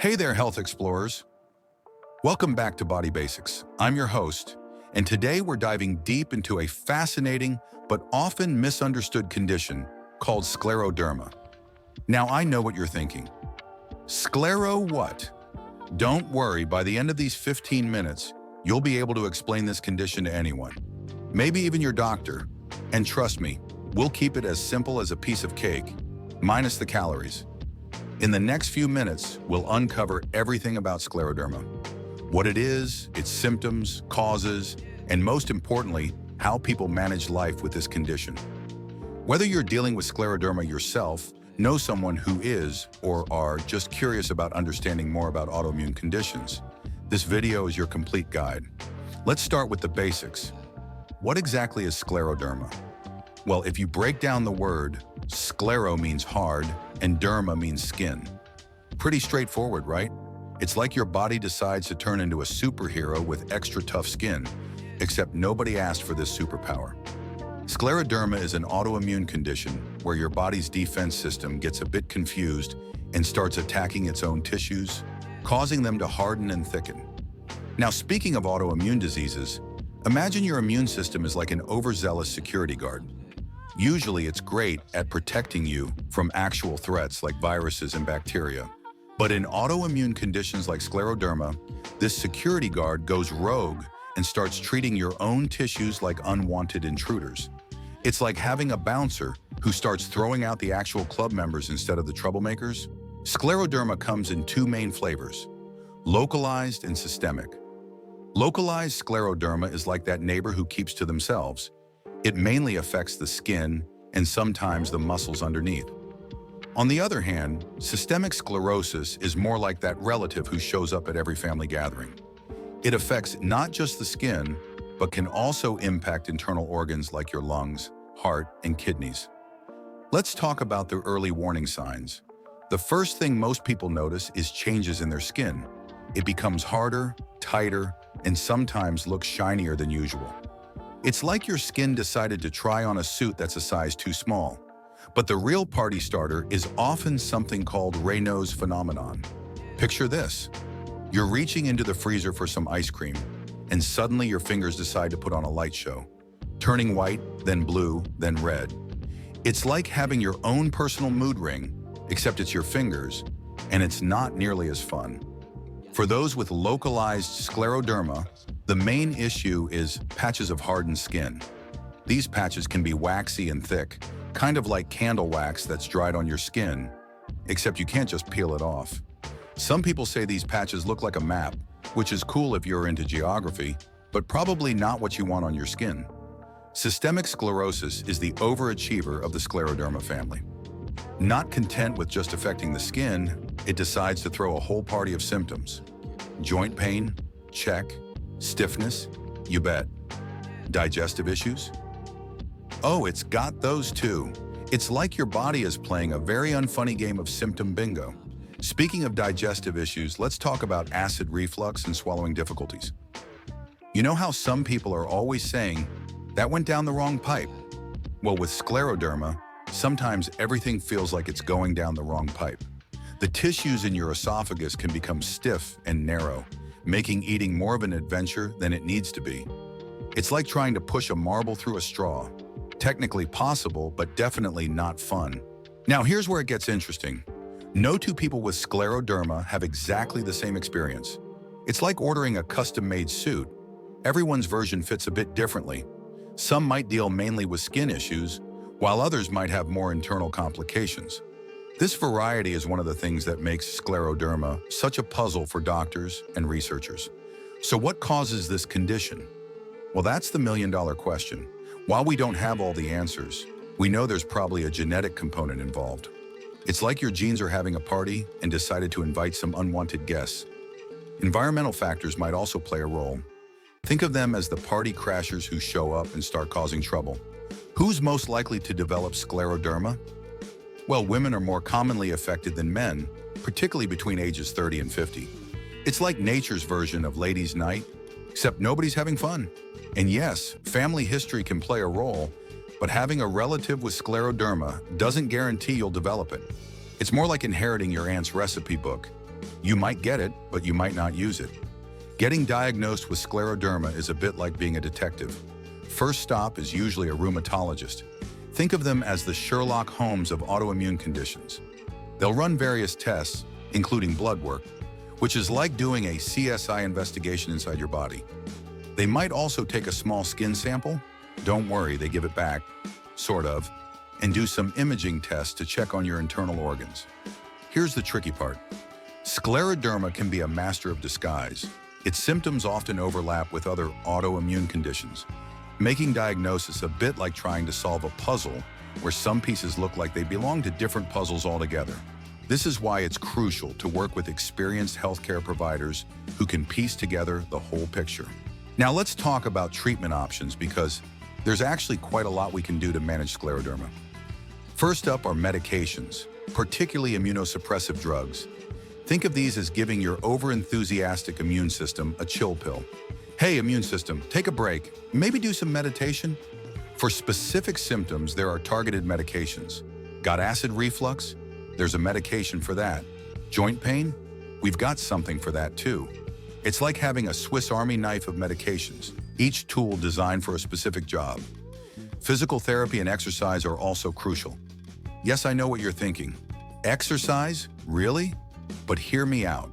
Hey there, health explorers. Welcome back to Body Basics. I'm your host, and today we're diving deep into a fascinating but often misunderstood condition called scleroderma. Now, I know what you're thinking. Sclero what? Don't worry, by the end of these 15 minutes, you'll be able to explain this condition to anyone, maybe even your doctor. And trust me, we'll keep it as simple as a piece of cake, minus the calories. In the next few minutes, we'll uncover everything about scleroderma, what it is, its symptoms, causes, and most importantly, how people manage life with this condition. Whether you're dealing with scleroderma yourself, know someone who is, or are just curious about understanding more about autoimmune conditions, this video is your complete guide. Let's start with the basics. What exactly is scleroderma? Well, if you break down the word, sclero means hard, and derma means skin. Pretty straightforward, right? It's like your body decides to turn into a superhero with extra tough skin, except nobody asked for this superpower. Scleroderma is an autoimmune condition where your body's defense system gets a bit confused and starts attacking its own tissues, causing them to harden and thicken. Now, speaking of autoimmune diseases, imagine your immune system is like an overzealous security guard. Usually it's great at protecting you from actual threats like viruses and bacteria. But in autoimmune conditions like scleroderma, this security guard goes rogue and starts treating your own tissues like unwanted intruders. It's like having a bouncer who starts throwing out the actual club members instead of the troublemakers. Scleroderma comes in two main flavors, localized and systemic. Localized scleroderma is like that neighbor who keeps to themselves. It mainly affects the skin and sometimes the muscles underneath. On the other hand, systemic sclerosis is more like that relative who shows up at every family gathering. It affects not just the skin, but can also impact internal organs like your lungs, heart, and kidneys. Let's talk about the early warning signs. The first thing most people notice is changes in their skin. It becomes harder, tighter, and sometimes looks shinier than usual. It's like your skin decided to try on a suit that's a size too small. But the real party starter is often something called Raynaud's phenomenon. Picture this. You're reaching into the freezer for some ice cream, and suddenly your fingers decide to put on a light show, turning white, then blue, then red. It's like having your own personal mood ring, except it's your fingers, and it's not nearly as fun. For those with localized scleroderma, the main issue is patches of hardened skin. These patches can be waxy and thick, kind of like candle wax that's dried on your skin, except you can't just peel it off. Some people say these patches look like a map, which is cool if you're into geography, but probably not what you want on your skin. Systemic sclerosis is the overachiever of the scleroderma family. Not content with just affecting the skin, it decides to throw a whole party of symptoms. Joint pain? Check. Stiffness? You bet. Digestive issues? Oh, it's got those too. It's like your body is playing a very unfunny game of symptom bingo. Speaking of digestive issues, let's talk about acid reflux and swallowing difficulties. You know how some people are always saying, that went down the wrong pipe? Well, with scleroderma, sometimes everything feels like it's going down the wrong pipe. The tissues in your esophagus can become stiff and narrow, making eating more of an adventure than it needs to be. It's like trying to push a marble through a straw. Technically possible, but definitely not fun. Now here's where it gets interesting. No two people with scleroderma have exactly the same experience. It's like ordering a custom-made suit. Everyone's version fits a bit differently. Some might deal mainly with skin issues, while others might have more internal complications. This variety is one of the things that makes scleroderma such a puzzle for doctors and researchers. So what causes this condition? Well, that's the million-dollar question. While we don't have all the answers, we know there's probably a genetic component involved. It's like your genes are having a party and decided to invite some unwanted guests. Environmental factors might also play a role. Think of them as the party crashers who show up and start causing trouble. Who's most likely to develop scleroderma? Well, women are more commonly affected than men, particularly between ages 30 and 50. It's like nature's version of ladies' night, except nobody's having fun. And yes, family history can play a role, but having a relative with scleroderma doesn't guarantee you'll develop it. It's more like inheriting your aunt's recipe book. You might get it, but you might not use it. Getting diagnosed with scleroderma is a bit like being a detective. First stop is usually a rheumatologist. Think of them as the Sherlock Holmes of autoimmune conditions. They'll run various tests, including blood work, which is like doing a CSI investigation inside your body. They might also take a small skin sample. Don't worry, they give it back, sort of, and do some imaging tests to check on your internal organs. Here's the tricky part. Scleroderma can be a master of disguise. Its symptoms often overlap with other autoimmune conditions, making diagnosis a bit like trying to solve a puzzle where some pieces look like they belong to different puzzles altogether. This is why it's crucial to work with experienced healthcare providers who can piece together the whole picture. Now let's talk about treatment options, because there's actually quite a lot we can do to manage scleroderma. First up are medications, particularly immunosuppressive drugs. Think of these as giving your overenthusiastic immune system a chill pill. Hey, immune system, take a break. Maybe do some meditation. For specific symptoms, there are targeted medications. Got acid reflux? There's a medication for that. Joint pain? We've got something for that too. It's like having a Swiss Army knife of medications, each tool designed for a specific job. Physical therapy and exercise are also crucial. Yes, I know what you're thinking. Exercise? Really? But hear me out.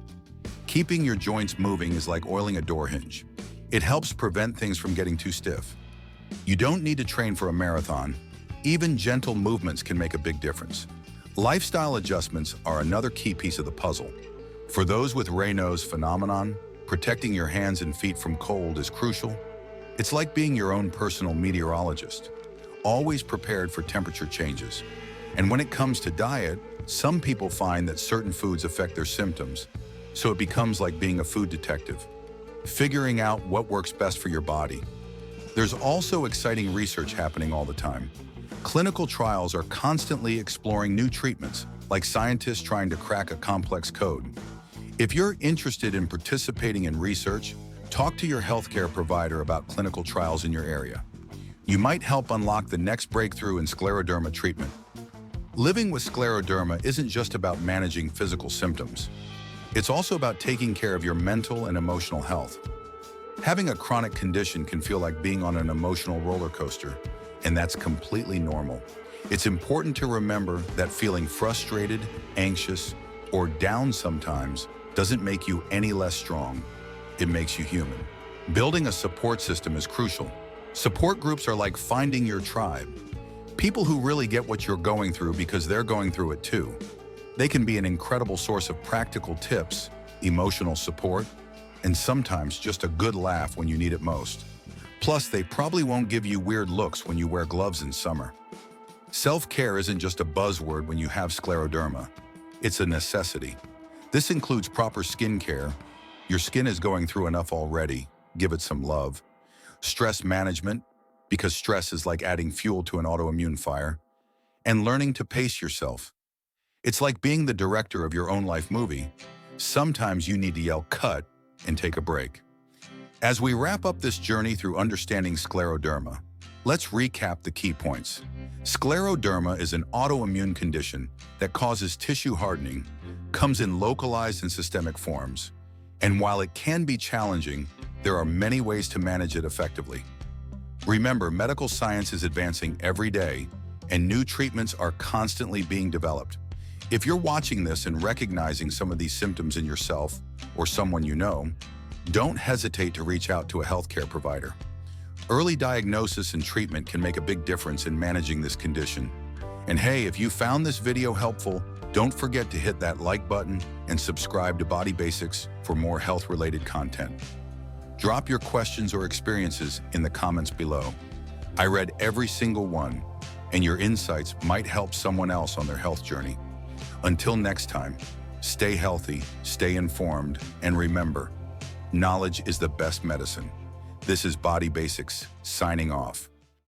Keeping your joints moving is like oiling a door hinge. It helps prevent things from getting too stiff. You don't need to train for a marathon. Even gentle movements can make a big difference. Lifestyle adjustments are another key piece of the puzzle. For those with Raynaud's phenomenon, protecting your hands and feet from cold is crucial. It's like being your own personal meteorologist, always prepared for temperature changes. And when it comes to diet, some people find that certain foods affect their symptoms, so it becomes like being a food detective, figuring out what works best for your body. There's also exciting research happening all the time. Clinical trials are constantly exploring new treatments, like scientists trying to crack a complex code. If you're interested in participating in research, talk to your healthcare provider about clinical trials in your area. You might help unlock the next breakthrough in scleroderma treatment. Living with scleroderma isn't just about managing physical symptoms. It's also about taking care of your mental and emotional health. Having a chronic condition can feel like being on an emotional roller coaster, and that's completely normal. It's important to remember that feeling frustrated, anxious, or down sometimes doesn't make you any less strong. It makes you human. Building a support system is crucial. Support groups are like finding your tribe. People who really get what you're going through because they're going through it too. They can be an incredible source of practical tips, emotional support, and sometimes just a good laugh when you need it most. Plus, they probably won't give you weird looks when you wear gloves in summer. Self-care isn't just a buzzword when you have scleroderma. It's a necessity. This includes proper skin care. Your skin is going through enough already. Give it some love. Stress management, because stress is like adding fuel to an autoimmune fire. And learning to pace yourself. It's like being the director of your own life movie. Sometimes you need to yell cut and take a break. As we wrap up this journey through understanding scleroderma, let's recap the key points. Scleroderma is an autoimmune condition that causes tissue hardening, comes in localized and systemic forms, and while it can be challenging, there are many ways to manage it effectively. Remember, medical science is advancing every day, and new treatments are constantly being developed. If you're watching this and recognizing some of these symptoms in yourself or someone you know, don't hesitate to reach out to a healthcare provider. Early diagnosis and treatment can make a big difference in managing this condition. And hey, if you found this video helpful, don't forget to hit that like button and subscribe to Body Basics for more health-related content. Drop your questions or experiences in the comments below. I read every single one, and your insights might help someone else on their health journey. Until next time, stay healthy, stay informed, and remember, knowledge is the best medicine. This is Body Basics, signing off.